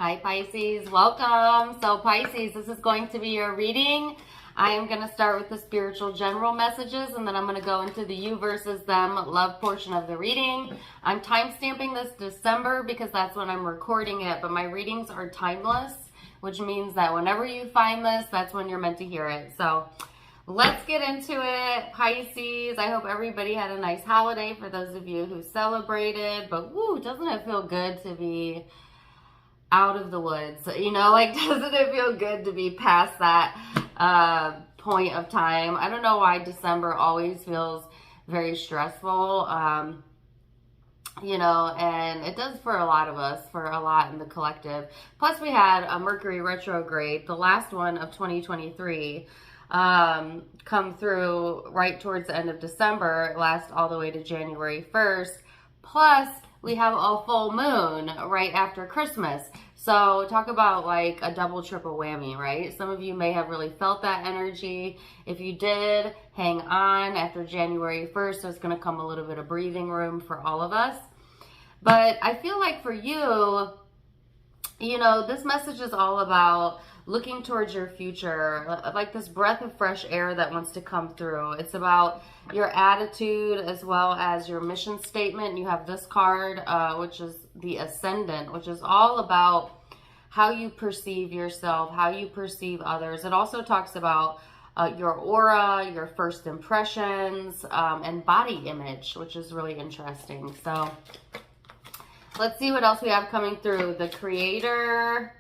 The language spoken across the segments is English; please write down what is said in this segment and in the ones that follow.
Hi Pisces, welcome. So Pisces, this is going to be your reading. I am going to start with the spiritual general messages, and then I'm going to go into the you versus them love portion of the reading. I'm time stamping this December because that's when I'm recording it, but my readings are timeless, which means that whenever you find this, that's when you're meant to hear it. So let's get into it, Pisces. I hope everybody had a nice holiday for those of you who celebrated, but woo, doesn't it feel good to be out of the woods? You know, like, doesn't it feel good to be past that point of time? I don't know why December always feels very stressful, you know, and it does for a lot of us, for a lot in the collective. Plus we had a Mercury retrograde, the last one of 2023, come through right towards the end of December, last all the way to January 1st. Plus we have a full moon right after Christmas. So talk about like a double, triple whammy, right? Some of you may have really felt that energy. If you did, hang on. After January 1st, there's going to come a little bit of breathing room for all of us. But I feel like for you, you know, this message is all about looking towards your future, like this breath of fresh air that wants to come through. It's about your attitude as well as your mission statement. You have this card, which is the Ascendant, which is all about how you perceive yourself, how you perceive others. It also talks about your aura, your first impressions, and body image, which is really interesting. So let's see what else we have coming through. The Creator.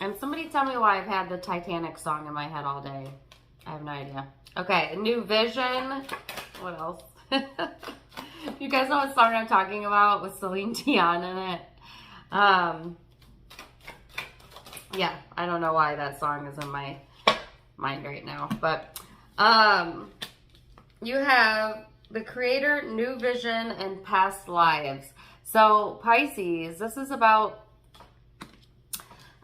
And somebody tell me why I've had the Titanic song in my head all day. I have no idea. Okay, New Vision. What else? You guys know what song I'm talking about with Celine Dion in it? Yeah, I don't know why that song is in my mind right now. But you have the Creator, New Vision, and Past Lives. So Pisces, this is about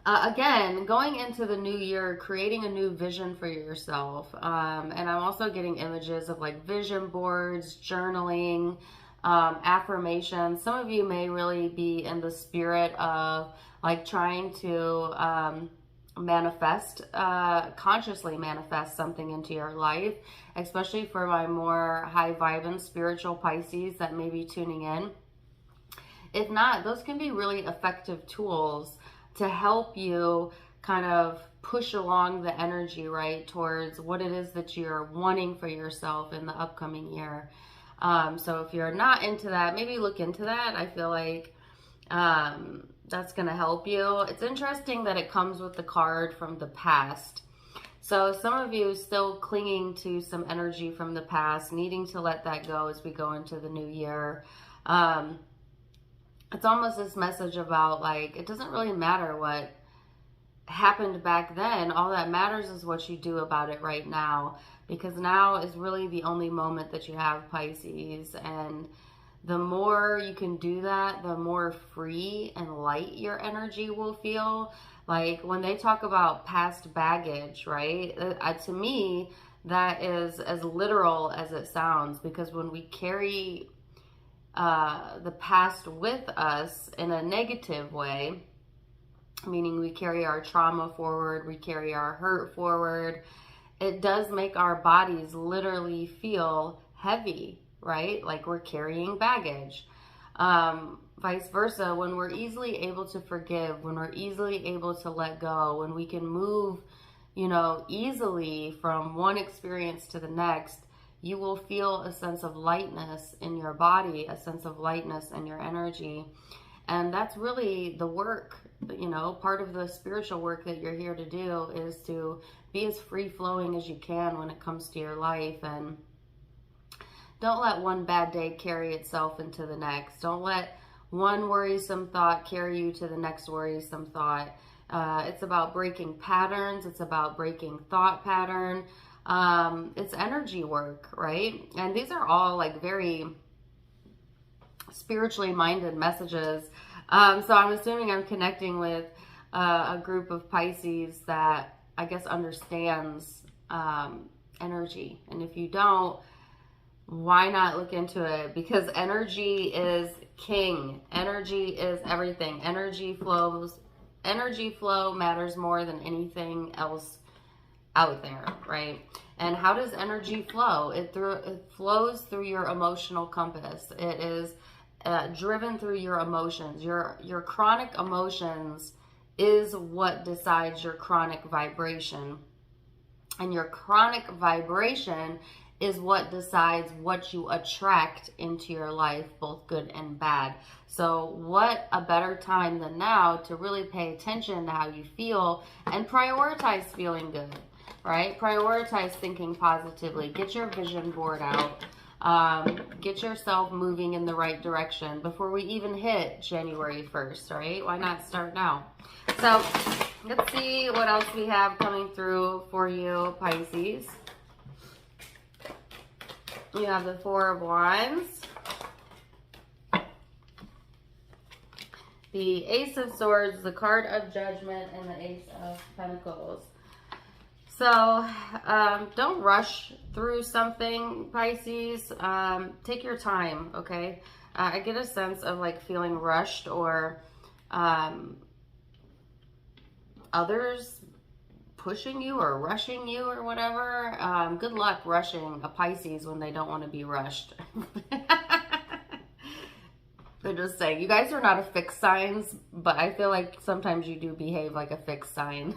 again, going into the new year, creating a new vision for yourself. And I'm also getting images of like vision boards, journaling, affirmations. Some of you may really be in the spirit of like trying to manifest, consciously manifest something into your life, especially for my more high vibing spiritual Pisces that may be tuning in. If not, those can be really effective tools to help you kind of push along the energy, right, towards what it is that you're wanting for yourself in the upcoming year. So if you're not into that, maybe look into that. I feel like that's going to help you. It's interesting that it comes with the card from the past. So some of you still clinging to some energy from the past, needing to let that go as we go into the new year. It's almost this message about like, it doesn't really matter what happened back then. All that matters is what you do about it right now, because now is really the only moment that you have, Pisces. And the more you can do that, the more free and light your energy will feel. Like when they talk about past baggage, right? To me, that is as literal as it sounds, because when we carry the past with us in a negative way, meaning we carry our trauma forward, we carry our hurt forward, it does make our bodies literally feel heavy, right? Like we're carrying baggage. Vice versa, when we're easily able to forgive, when we're easily able to let go, when we can move, you know, easily from one experience to the next, you will feel a sense of lightness in your body, a sense of lightness in your energy. And that's really the work, you know, part of the spiritual work that you're here to do is to be as free-flowing as you can when it comes to your life. And don't let one bad day carry itself into the next. Don't let one worrisome thought carry you to the next worrisome thought. It's about breaking patterns. It's about breaking thought pattern. It's energy work, right? And these are all like very spiritually minded messages. So I'm assuming I'm connecting with a group of Pisces that I guess understands energy. And if you don't, why not look into it? Because energy is king. Energy is everything. Energy flows. Energy flow matters more than anything else out there, right? And how does energy flow? It flows through your emotional compass. It is driven through your emotions. Your chronic emotions is what decides your chronic vibration. And your chronic vibration is what decides what you attract into your life, both good and bad. So what a better time than now to really pay attention to how you feel and prioritize feeling good, right? Prioritize thinking positively. Get your vision board out. Get yourself moving in the right direction before we even hit January 1st, right? Why not start now? So let's see what else we have coming through for you, Pisces. You have the Four of Wands, the Ace of Swords, the card of Judgment, and the Ace of Pentacles. So don't rush through something, Pisces. Take your time, okay? I get a sense of like feeling rushed or others pushing you or rushing you or whatever. Good luck rushing a Pisces when they don't want to be rushed. They're just saying, you guys are not a fixed signs, but I feel like sometimes you do behave like a fixed sign.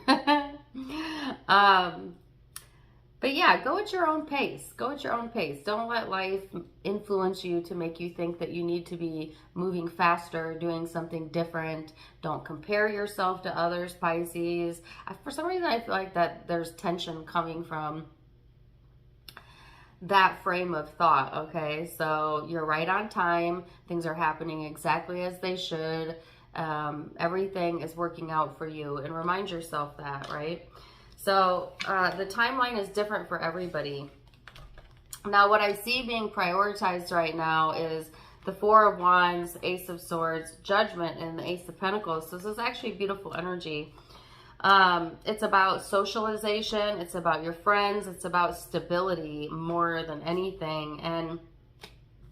But yeah, go at your own pace. Go at your own pace. Don't let life influence you to make you think that you need to be moving faster, doing something different. Don't compare yourself to others, Pisces. For some reason, I feel like that there's tension coming from that frame of thought, okay? So you're right on time. Things are happening exactly as they should. Everything is working out for you, and remind yourself that, right? So the timeline is different for everybody. Now, what I see being prioritized right now is the Four of Wands, Ace of Swords, Judgment, and the Ace of Pentacles. So this is actually beautiful energy. It's about socialization. It's about your friends. It's about stability more than anything. And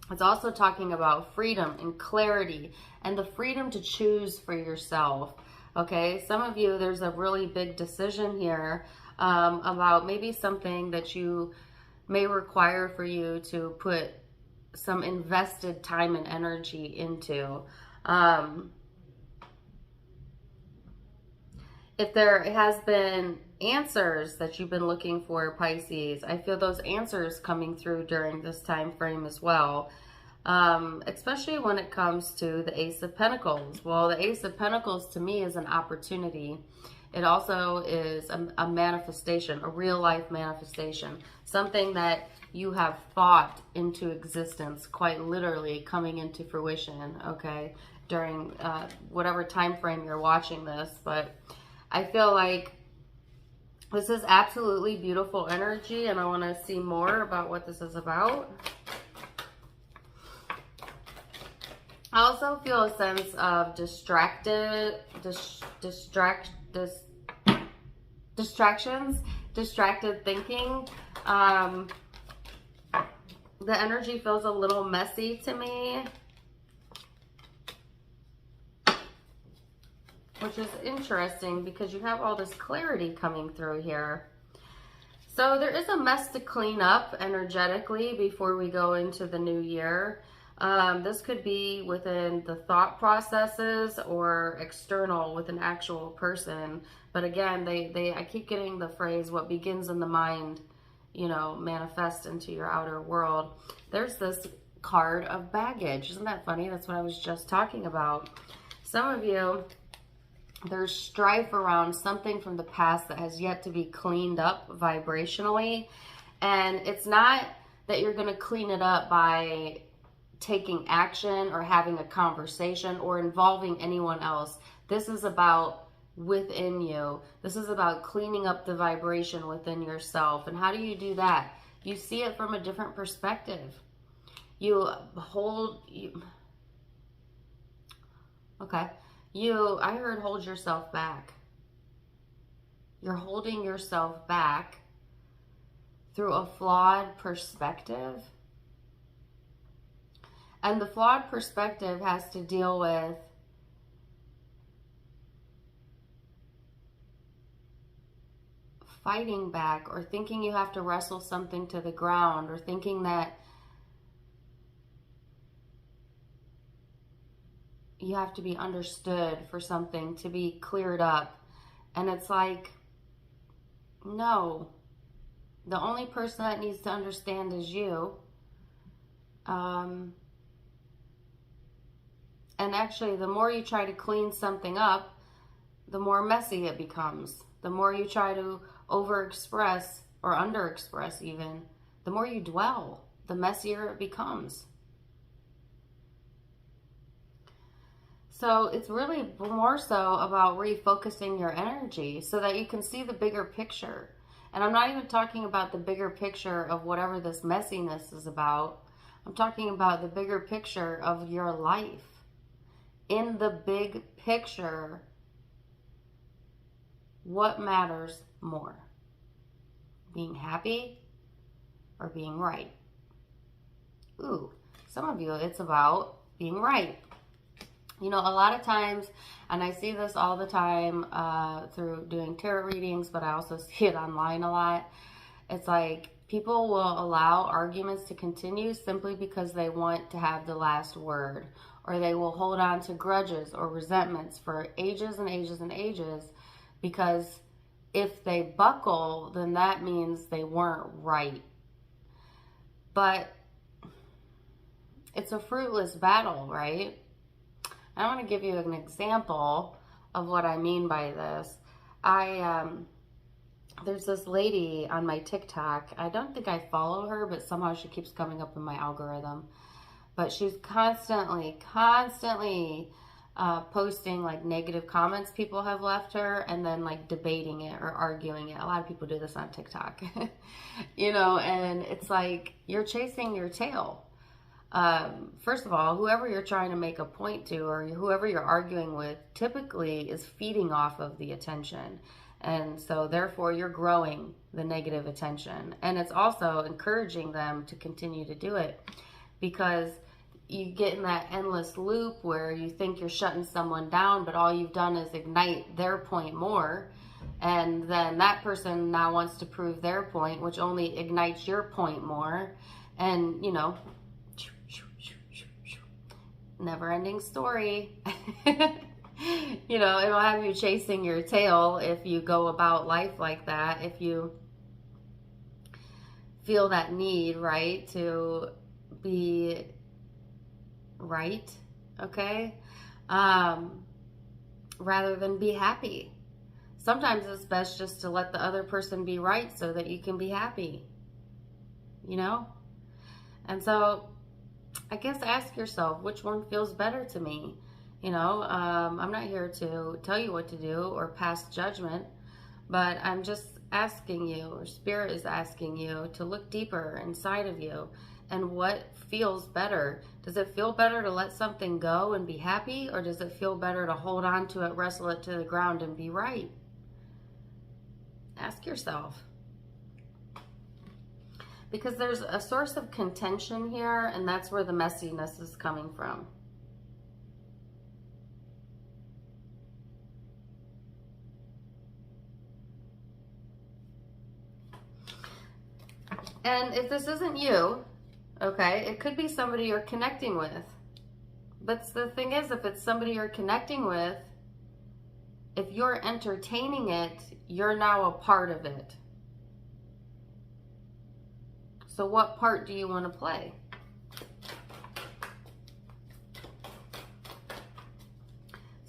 it's also talking about freedom and clarity and the freedom to choose for yourself. Okay, some of you, there's a really big decision here about maybe something that you may require for you to put some invested time and energy into. If there has been answers that you've been looking for, Pisces, I feel those answers coming through during this time frame as well. Especially when it comes to the Ace of Pentacles. Well, the Ace of Pentacles to me is an opportunity. It also is a manifestation, a real life manifestation, something that you have thought into existence, quite literally coming into fruition, okay, during whatever time frame you're watching this. But I feel like this is absolutely beautiful energy, and I want to see more about what this is about. I also feel a sense of distracted thinking. The energy feels a little messy to me, which is interesting because you have all this clarity coming through here. So there is a mess to clean up energetically before we go into the new year. This could be within the thought processes or external with an actual person. But again, I keep getting the phrase, what begins in the mind, you know, manifest into your outer world. There's this card of baggage. Isn't that funny? That's what I was just talking about. Some of you, there's strife around something from the past that has yet to be cleaned up vibrationally. And it's not that you're going to clean it up by taking action or having a conversation or involving anyone else. This is about within you. This is about cleaning up the vibration within yourself. And how do you do that? You see it from a different perspective. I heard hold yourself back. You're holding yourself back through a flawed perspective. And the flawed perspective has to deal with fighting back, or thinking you have to wrestle something to the ground, or thinking that you have to be understood for something to be cleared up. And it's like, no, the only person that needs to understand is you. And actually, the more you try to clean something up, the more messy it becomes. The more you try to overexpress or underexpress even, the more you dwell, the messier it becomes. So it's really more so about refocusing your energy so that you can see the bigger picture. And I'm not even talking about the bigger picture of whatever this messiness is about. I'm talking about the bigger picture of your life. In the big picture, what matters more? Being happy or being right? Ooh, some of you, it's about being right. You know, a lot of times, and I see this all the time through doing tarot readings, but I also see it online a lot. It's like people will allow arguments to continue simply because they want to have the last word, or they will hold on to grudges or resentments for ages and ages and ages, because if they buckle, then that means they weren't right. But it's a fruitless battle, right? I want to give you an example of what I mean by this. There's this lady on my TikTok. I don't think I follow her, but somehow she keeps coming up in my algorithm. But she's constantly posting like negative comments people have left her, and then like debating it or arguing it. A lot of people do this on TikTok, you know, and it's like you're chasing your tail. First of all, whoever you're trying to make a point to, or whoever you're arguing with, typically is feeding off of the attention. And so therefore you're growing the negative attention. And it's also encouraging them to continue to do it, because you get in that endless loop where you think you're shutting someone down, but all you've done is ignite their point more. And then that person now wants to prove their point, which only ignites your point more. And, you know, never-ending story. You know, it'll have you chasing your tail if you go about life like that. If you feel that need, right, to be right, okay, rather than be happy. Sometimes it's best just to let the other person be right so that you can be happy, you know? And so I guess ask yourself, which one feels better to me? You know, I'm not here to tell you what to do or pass judgment, but I'm just asking you, or Spirit is asking you, to look deeper inside of you and what feels better. Does it feel better to let something go and be happy, or does it feel better to hold on to it, wrestle it to the ground, and be right? Ask yourself. Because there's a source of contention here, and that's where the messiness is coming from. And if this isn't you, okay, it could be somebody you're connecting with. But the thing is, if it's somebody you're connecting with, if you're entertaining it, you're now a part of it. So what part do you want to play?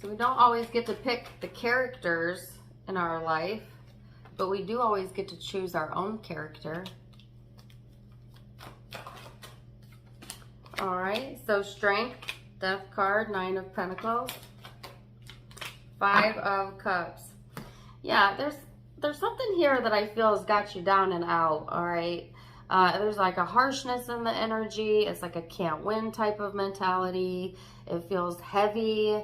So we don't always get to pick the characters in our life, but we do always get to choose our own character. All right, so Strength, Death card, 9 of Pentacles, 5 of Cups. Yeah, there's something here that I feel has got you down and out, all right? There's like a harshness in the energy. It's like a can't win type of mentality. It feels heavy.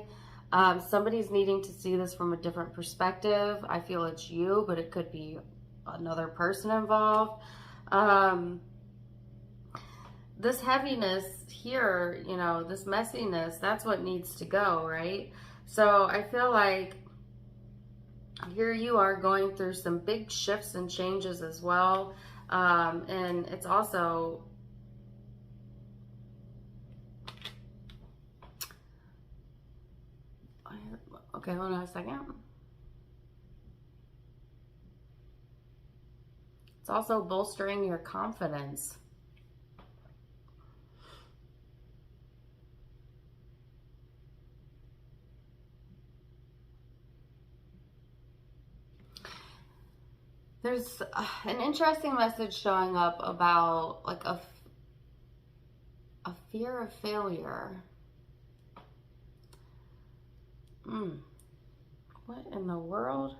Somebody's needing to see this from a different perspective. I feel it's you, but it could this heaviness here, you know, this messiness, that's what needs to go, right? So I feel like here you are going through some big shifts and changes as well. And it's also, okay, hold on a second. It's also bolstering your confidence. There's an interesting message showing up about like a fear of failure. What in the world?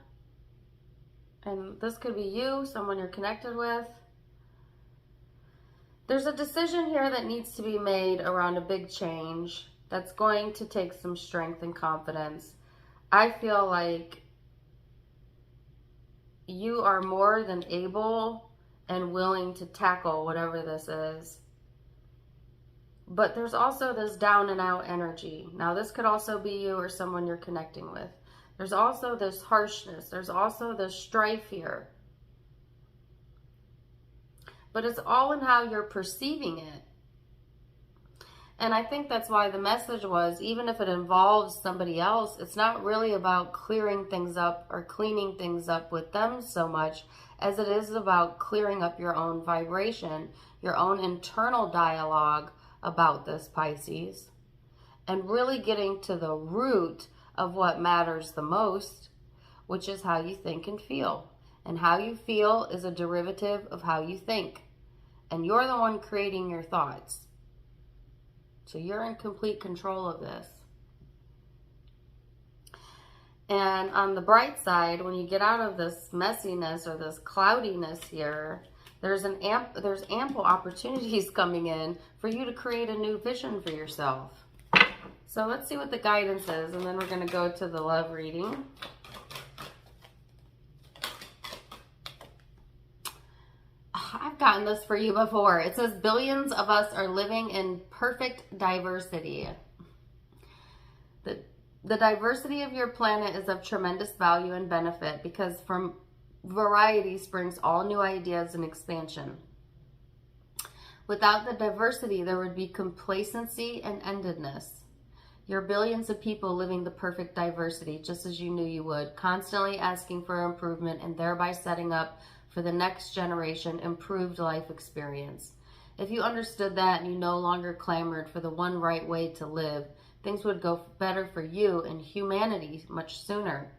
And this could be you, someone you're connected with. There's a decision here that needs to be made around a big change that's going to take some strength and confidence. I feel like you are more than able and willing to tackle whatever this is. But there's also this down and out energy. Now, this could also be you or someone you're connecting with. There's also this harshness. There's also this strife here. But it's all in how you're perceiving it. And I think that's why the message was, even if it involves somebody else, it's not really about clearing things up or cleaning things up with them so much as it is about clearing up your own vibration, your own internal dialogue about this, Pisces, and really getting to the root of what matters the most, which is how you think and feel. And how you feel is a derivative of how you think. And you're the one creating your thoughts. So you're in complete control of this. And on the bright side, when you get out of this messiness or this cloudiness here, there's ample opportunities coming in for you to create a new vision for yourself. So let's see what the guidance is, and then we're going to go to the love reading. I've gotten this for you before. It says billions of us are living in perfect diversity. The diversity of your planet is of tremendous value and benefit because from variety springs all new ideas and expansion. Without the diversity, there would be complacency and endedness. You're billions of people living the perfect diversity, just as you knew you would, constantly asking for improvement and thereby setting up for the next generation improved life experience. If you understood that and you no longer clamored for the one right way to live, things would go better for you and humanity much sooner.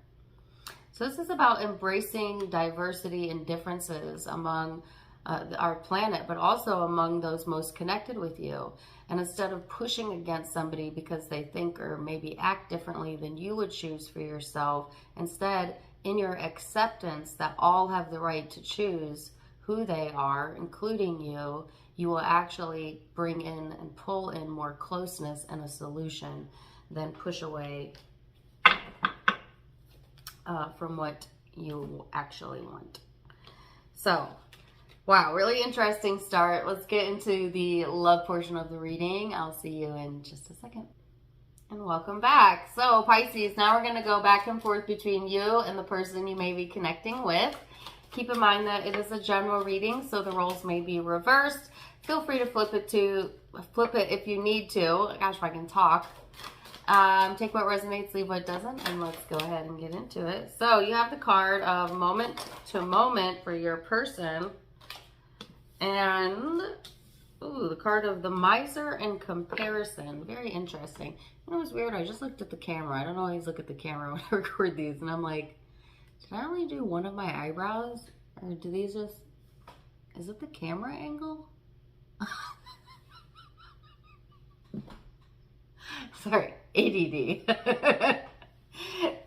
So this is about embracing diversity and differences among our planet, but also among those most connected with you. And instead of pushing against somebody because they think or maybe act differently than you would choose for yourself, instead, in your acceptance that all have the right to choose who they are, including you, you will actually bring in and pull in more closeness and a solution than push away from what you actually want. So, wow, really interesting start. Let's get into the love portion of the reading. I'll see you in just a second. And welcome back. So Pisces, now we're going to go back and forth between you and the person you may be connecting with. Keep in mind that it is a general reading, so the roles may be reversed. Feel free to flip it if you need to. Gosh, if I can talk. Take what resonates, leave what doesn't, and let's go ahead and get into it. So you have the card of moment to moment for your person. And, ooh, the card of the miser and comparison. Very interesting. You know what's weird? I just looked at the camera. I don't always look at the camera when I record these. And I'm like, did I only do one of my eyebrows? Or do these just... Is it the camera angle? Sorry, ADD.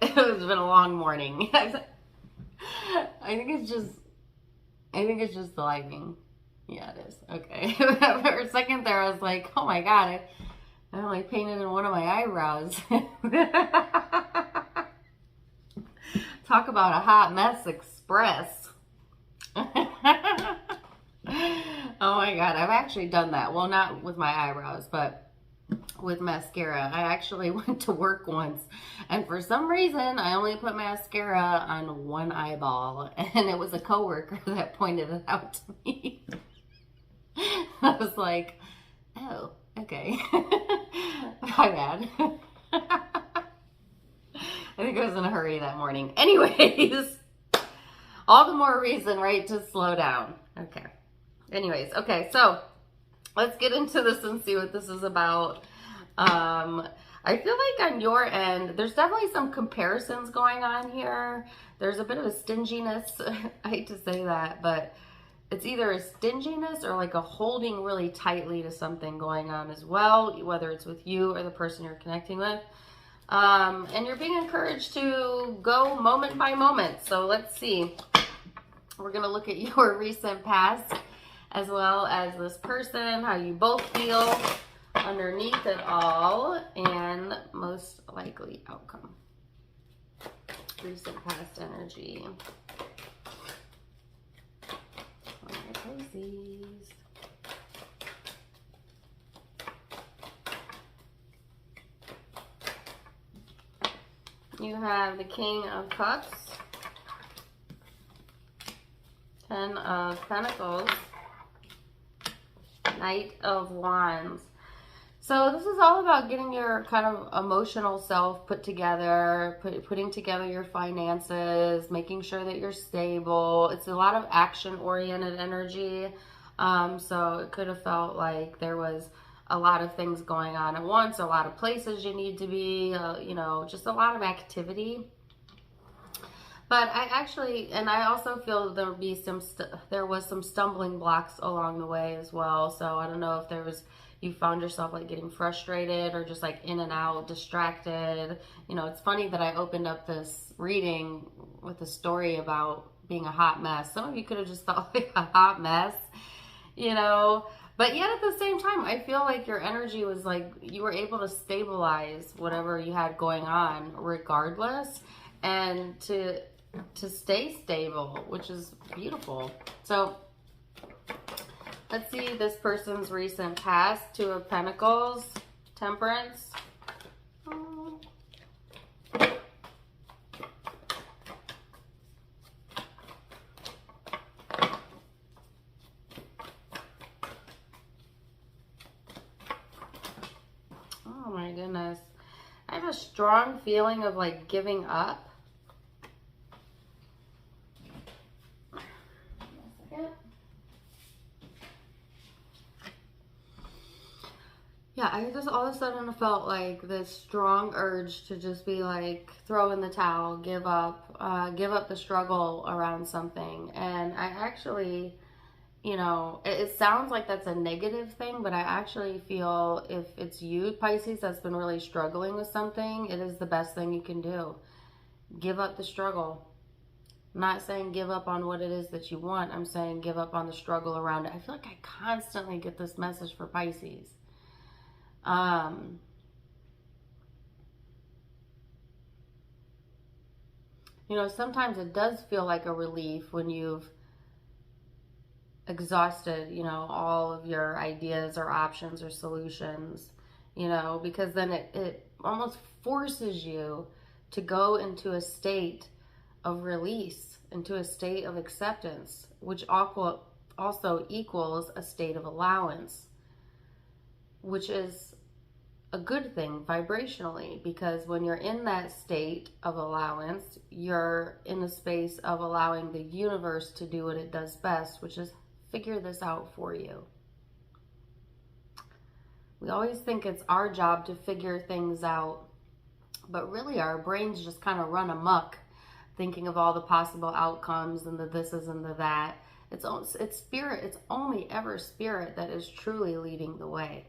It's been a long morning. I think it's just the lighting. Yeah, it is. Okay. For a second there, I was like, oh my God, I only painted in one of my eyebrows. Talk about a hot mess express. Oh my God, I've actually done that. Well, not with my eyebrows, but with mascara. I actually went to work once, and for some reason, I only put mascara on one eyeball, and it was a coworker that pointed it out to me. I was like, oh, okay. My bad. I think I was in a hurry that morning. Anyways, all the more reason, right, to slow down. Okay. Anyways, okay, so let's get into this and see what this is about. I feel like on your end, there's definitely some comparisons going on here. There's a bit of a stinginess. I hate to say that, but it's either a stinginess or like a holding really tightly to something going on as well, whether it's with you or the person you're connecting with. And you're being encouraged to go moment by moment. So let's see. We're going to look at your recent past as well as this person, how you both feel underneath it all, and most likely outcome. Recent past energy. All right, Pisces. You have the King of Cups, Ten of Pentacles, Knight of Wands. So this is all about getting your kind of emotional self put together, putting together your finances, making sure that you're stable. It's a lot of action-oriented energy. So it could have felt like there was a lot of things going on at once, a lot of places you need to be, you know, just a lot of activity. But I also feel there was some stumbling blocks along the way as well. So I don't know if you found yourself like getting frustrated or just like in and out, distracted. You know, it's funny that I opened up this reading with a story about being a hot mess. Some of you could have just felt like a hot mess, you know. But yet at the same time, I feel like your energy was like you were able to stabilize whatever you had going on regardless, and to stay stable, which is beautiful. So let's see this person's recent past. Two of Pentacles, Temperance. Oh my goodness. I have a strong feeling of like giving up. Yeah, I just all of a sudden felt like this strong urge to just be like, throw in the towel, give up the struggle around something. And I actually, you know, it sounds like that's a negative thing, but I actually feel if it's you, Pisces, that's been really struggling with something, it is the best thing you can do. Give up the struggle. I'm not saying give up on what it is that you want. I'm saying give up on the struggle around it. I feel like I constantly get this message for Pisces. You know, sometimes it does feel like a relief when you've exhausted, you know, all of your ideas or options or solutions, you know, because then it almost forces you to go into a state of release, into a state of acceptance, which also equals a state of allowance, which is a good thing vibrationally, because when you're in that state of allowance, you're in a space of allowing the universe to do what it does best, which is figure this out for you. We always think it's our job to figure things out, but really our brains just kind of run amok, thinking of all the possible outcomes and the thises and the that. It's spirit. It's only ever spirit that is truly leading the way.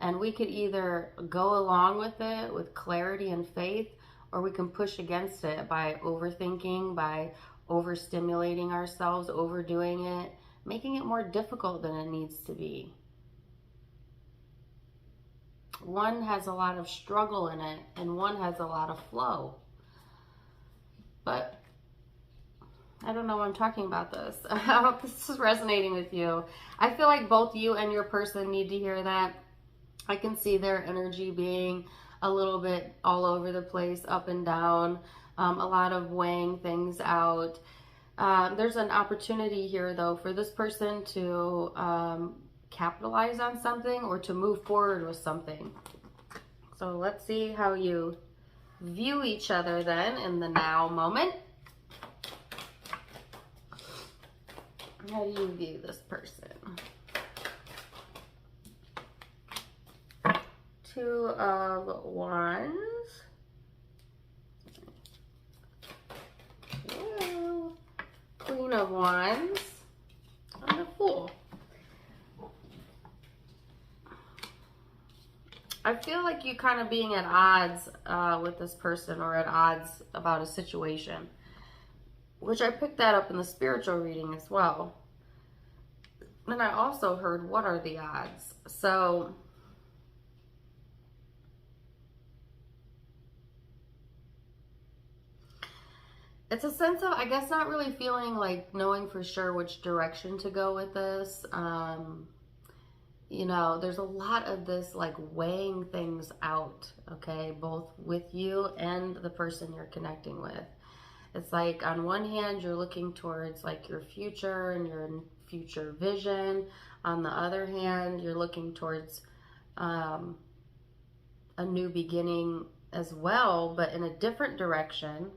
And we could either go along with it with clarity and faith, or we can push against it by overthinking, by overstimulating ourselves, overdoing it, making it more difficult than it needs to be. One has a lot of struggle in it, and one has a lot of flow. But I don't know why I'm talking about this. I hope this is resonating with you. I feel like both you and your person need to hear that. I can see their energy being a little bit all over the place, up and down, a lot of weighing things out. There's an opportunity here, though, for this person to capitalize on something or to move forward with something. So let's see how you view each other then in the now moment. How do you view this person? Two of Wands. Whoa. Queen of Wands. And the Fool. I feel like you kind of being at odds with this person, or at odds about a situation, which I picked that up in the spiritual reading as well. And I also heard, what are the odds? So it's a sense of, I guess, not really feeling like knowing for sure which direction to go with this. You know, there's a lot of this like weighing things out, okay, both with you and the person you're connecting with. It's like on one hand, you're looking towards like your future and your future vision. On the other hand, you're looking towards a new beginning as well, but in a different direction.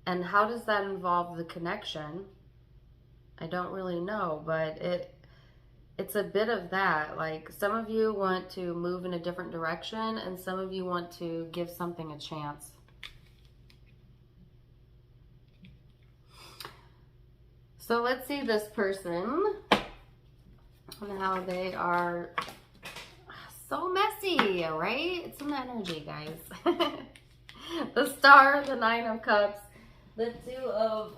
And how does that involve the connection? I don't really know, but it's a bit of that. Like, some of you want to move in a different direction, and some of you want to give something a chance. So let's see this person and how they are so messy, right? It's in the energy, guys. The Star, the Nine of Cups, the Two of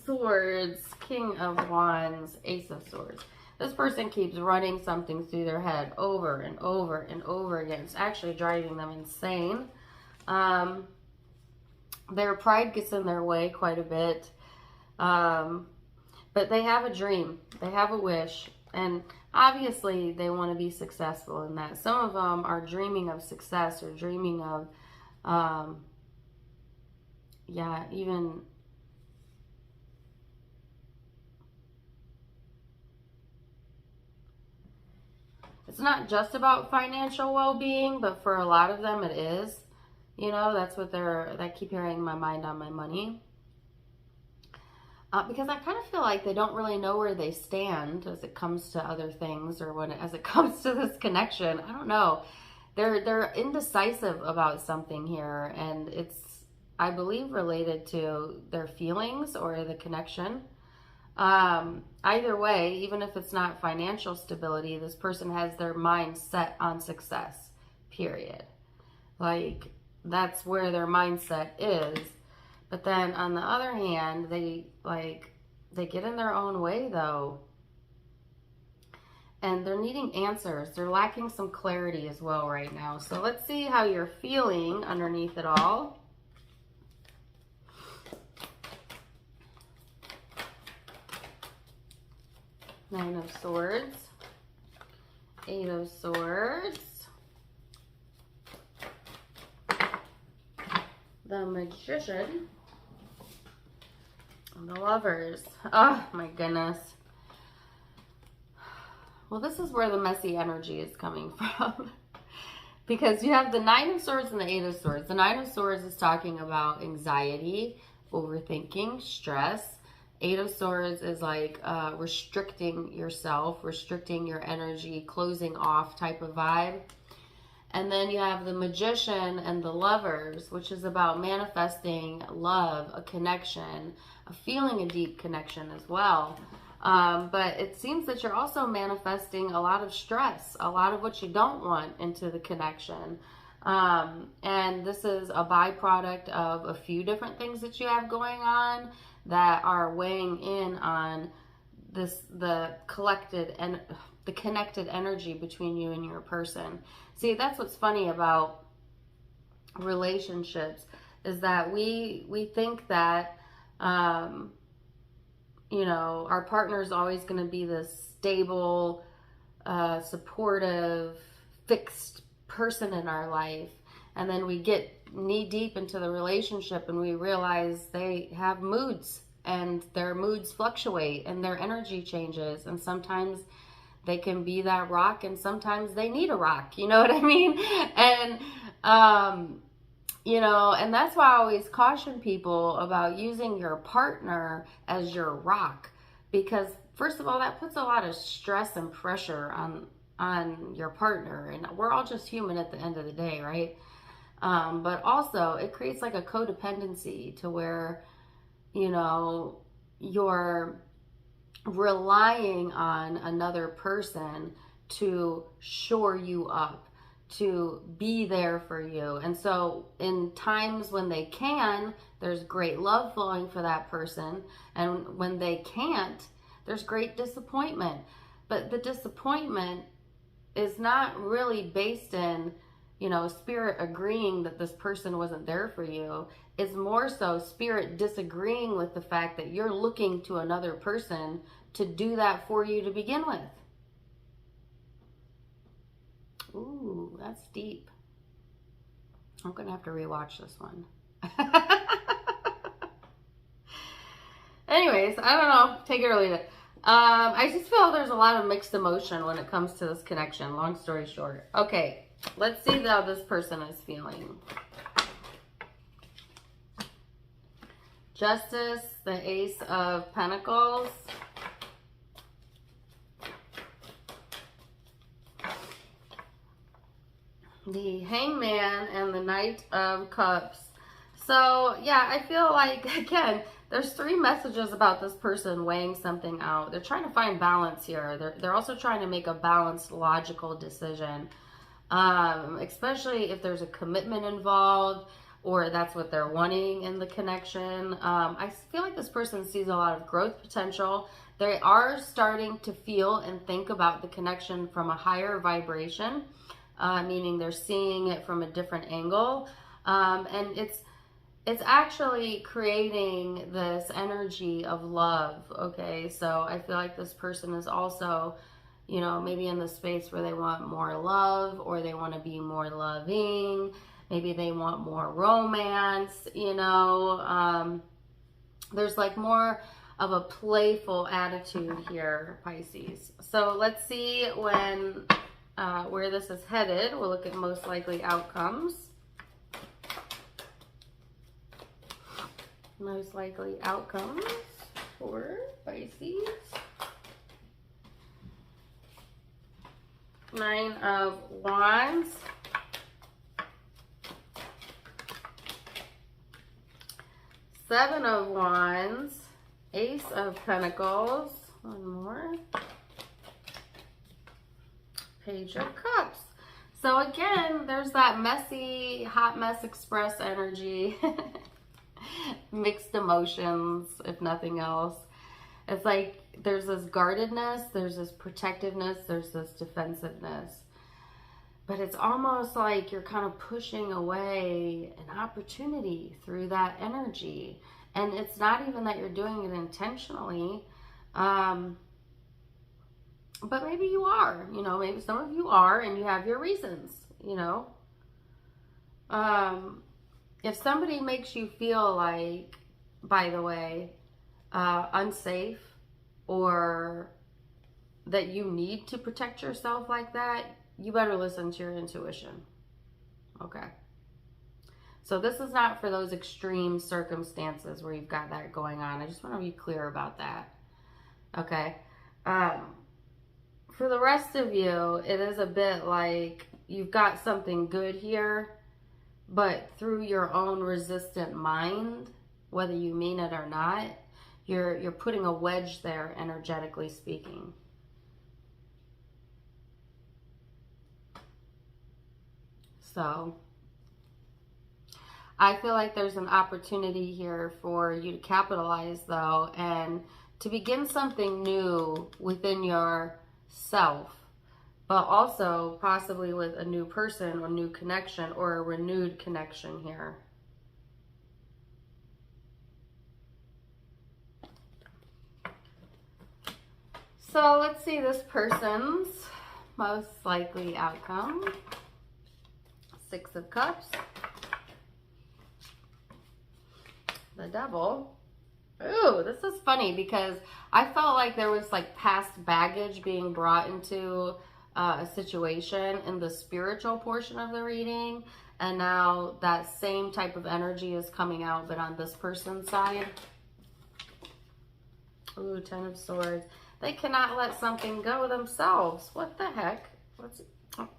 Swords, King of Wands, Ace of Swords. This person keeps running something through their head over and over and over again. It's actually driving them insane. Their pride gets in their way quite a bit. But they have a dream. They have a wish. And obviously, they want to be successful in that. Some of them are dreaming of success, or dreaming of, even... It's not just about financial well-being, but for a lot of them it is. You know, that's what I keep hearing my mind on my money. Because I kind of feel like they don't really know where they stand as it comes to other things, or as it comes to this connection. I don't know. They're indecisive about something here, and it's, I believe, related to their feelings or the connection. Either way, even if it's not financial stability, this person has their mind set on success, period. Like, that's where their mindset is. But then on the other hand, they get in their own way, though. And they're needing answers. They're lacking some clarity as well right now. So let's see how you're feeling underneath it all. Nine of Swords, Eight of Swords, the Magician, and the Lovers. Oh my goodness. Well, this is where the messy energy is coming from. Because you have the Nine of Swords and the Eight of Swords. The Nine of Swords is talking about anxiety, overthinking, stress. Eight of Swords is like restricting yourself, restricting your energy, closing off type of vibe. And then you have the Magician and the Lovers, which is about manifesting love, a connection, feeling a deep connection as well. But it seems that you're also manifesting a lot of stress, a lot of what you don't want into the connection. And this is a byproduct of a few different things that you have going on that are weighing in on the collected and the connected energy between you and your person. See, that's what's funny about relationships, is that we think that You know, our partner is always going to be this stable, supportive, fixed person in our life. And then we get knee deep into the relationship and we realize they have moods and their moods fluctuate and their energy changes. And sometimes they can be that rock and sometimes they need a rock. You know what I mean? And, you know, and that's why I always caution people about using your partner as your rock, because first of all, that puts a lot of stress and pressure on your partner, and we're all just human at the end of the day, right? But also it creates like a codependency to where, you know, you're relying on another person to shore you up, to be there for you. And so in times when they can, there's great love flowing for that person. And when they can't, there's great disappointment. But the disappointment is not really based in, you know, spirit agreeing that this person wasn't there for you. It's more so spirit disagreeing with the fact that you're looking to another person to do that for you to begin with. Ooh, that's deep. I'm going to have to rewatch this one. Anyways, I don't know. Take it or leave it. I just feel there's a lot of mixed emotion when it comes to this connection. Long story short. Okay, let's see how this person is feeling. Justice, the Ace of Pentacles. The Hangman and the Knight of Cups. So, yeah, I feel like, again, there's three messages about this person weighing something out. They're trying to find balance here. They're also trying to make a balanced, logical decision, especially if there's a commitment involved or that's what they're wanting in the connection. I feel like this person sees a lot of growth potential. They are starting to feel and think about the connection from a higher vibration. Meaning they're seeing it from a different angle. And it's actually creating this energy of love, okay? So I feel like this person is also, you know, maybe in the space where they want more love or they want to be more loving. Maybe they want more romance, you know. There's like more of a playful attitude here, Pisces. So let's see when... where this is headed. We'll look at most likely outcomes. Most likely outcomes for Pisces. 9 of Wands. 7 of Wands. Ace of Pentacles. One more. Page of Cups. So again, there's that messy, hot mess express energy. Mixed emotions, if nothing else. It's like there's this guardedness, there's this protectiveness, there's this defensiveness. But it's almost like you're kind of pushing away an opportunity through that energy. And it's not even that you're doing it intentionally. But maybe you are, you know, maybe some of you are and you have your reasons, you know. If somebody makes you feel like, by the way, unsafe or that you need to protect yourself like that, you better listen to your intuition, okay? So this is not for those extreme circumstances where you've got that going on. I just want to be clear about that, okay? For the rest of you, it is a bit like you've got something good here, but through your own resistant mind, whether you mean it or not, you're putting a wedge there, energetically speaking. So I feel like there's an opportunity here for you to capitalize, though, and to begin something new within yourself, but also possibly with a new person or new connection or a renewed connection here. So let's see this person's most likely outcome. Six of Cups. The Devil. Ooh, this is funny because I felt like there was like past baggage being brought into a situation in the spiritual portion of the reading. And now that same type of energy is coming out, but on this person's side. Ooh, Ten of Swords. They cannot let something go themselves. What the heck? What's... Oh,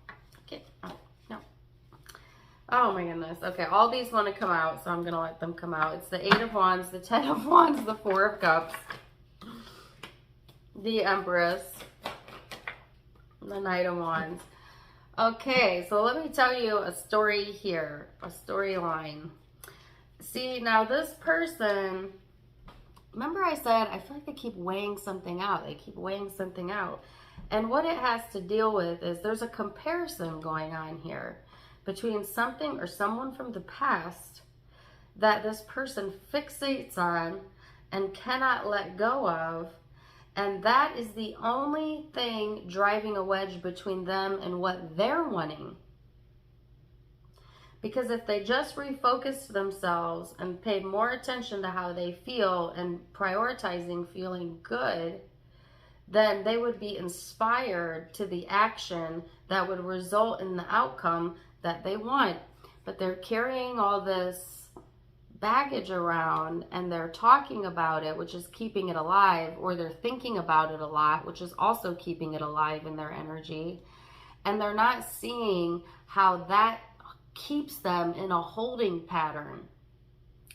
okay. Oh, no. Oh my goodness. Okay, all these want to come out, so I'm going to let them come out. It's the Eight of Wands, the Ten of Wands, the Four of Cups, the Empress, the Knight of Wands. Okay, so let me tell you a story here, a storyline. See, now this person, remember I said, I feel like they keep weighing something out. They keep weighing something out. And what it has to deal with is there's a comparison going on here between something or someone from the past that this person fixates on and cannot let go of. And that is the only thing driving a wedge between them and what they're wanting. Because if they just refocused themselves and paid more attention to how they feel and prioritizing feeling good, then they would be inspired to the action that would result in the outcome that they want. But they're carrying all this baggage around and they're talking about it, which is keeping it alive, or they're thinking about it a lot, which is also keeping it alive in their energy. And they're not seeing how that keeps them in a holding pattern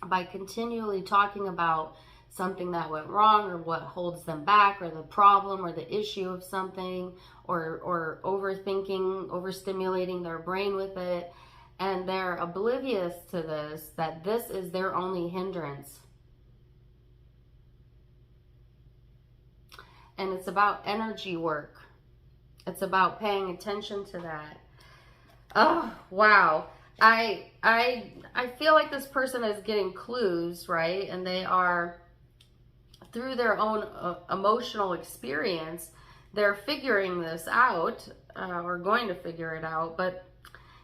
by continually talking about something that went wrong or what holds them back or the problem or the issue of something, or overthinking, overstimulating their brain with it. And they're oblivious to this, that this is their only hindrance. And it's about energy work. It's about paying attention to that. Oh, wow. I feel like this person is getting clues, right? And they are, through their own emotional experience, they're figuring this out, or going to figure it out. But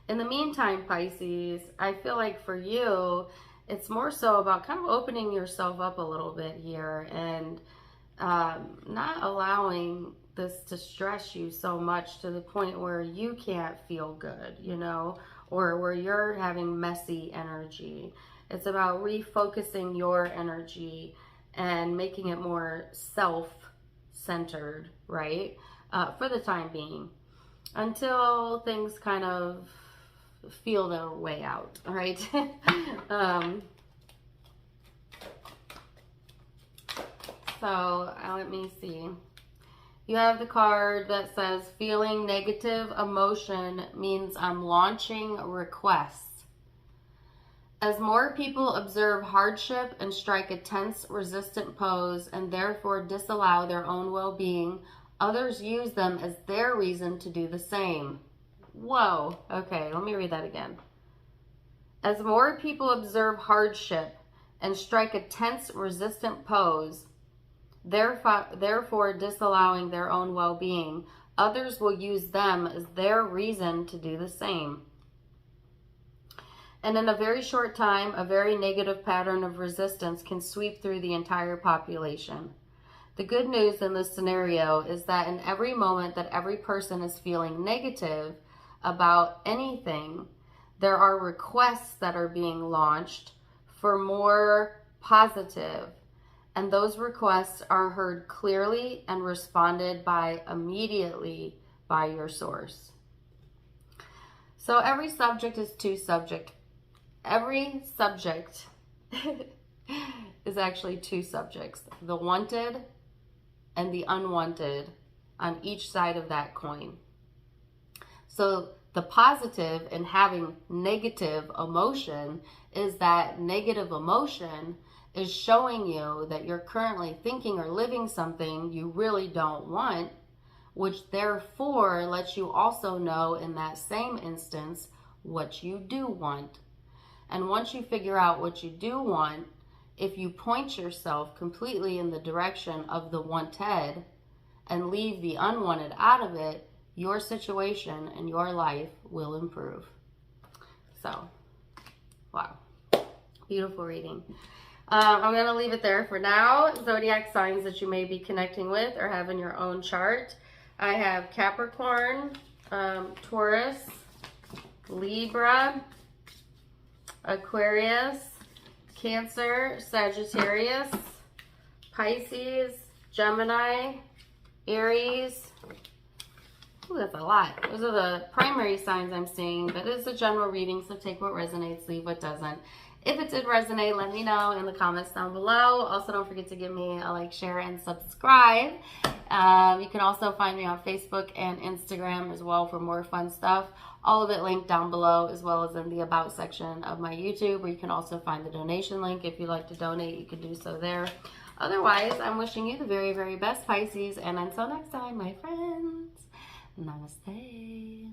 in the meantime, Pisces, I feel like for you, it's more so about kind of opening yourself up a little bit here and not allowing this to stress you so much to the point where you can't feel good, you know, or where you're having messy energy. It's about refocusing your energy and making it more self-centered, right? For the time being, until things kind of feel their way out, all right? So let me see. You have the card that says feeling negative emotion means I'm launching requests. As more people observe hardship and strike a tense, resistant pose and therefore disallow their own well-being, others use them as their reason to do the same. Whoa. Okay, let me read that again. As more people observe hardship and strike a tense, resistant pose, therefore disallowing their own well-being, others will use them as their reason to do the same. And in a very short time, a very negative pattern of resistance can sweep through the entire population. The good news in this scenario is that in every moment that every person is feeling negative about anything, there are requests that are being launched for more positive, and those requests are heard clearly and responded by immediately by your source. So every subject is two subject. Every subject is actually two subjects, the wanted and the unwanted on each side of that coin. So the positive in having negative emotion is that negative emotion is showing you that you're currently thinking or living something you really don't want, which therefore lets you also know in that same instance what you do want. And once you figure out what you do want, if you point yourself completely in the direction of the wanted and leave the unwanted out of it, your situation and your life will improve. So, wow. Beautiful reading. I'm going to leave it there for now. Zodiac signs that you may be connecting with or have in your own chart. I have Capricorn, Taurus, Libra, Aquarius, Cancer, Sagittarius, Pisces, Gemini, Aries. Ooh, that's a lot. Those are the primary signs I'm seeing, but it's a general reading, so take what resonates, leave what doesn't. If it did resonate, let me know in the comments down below. Also, don't forget to give me a like, share, and subscribe. You can also find me on Facebook and Instagram as well for more fun stuff. All of it linked down below, as well as in the About section of my YouTube, where you can also find the donation link. If you'd like to donate, you can do so there. Otherwise, I'm wishing you the very, very best, Pisces. And until next time, my friends, namaste.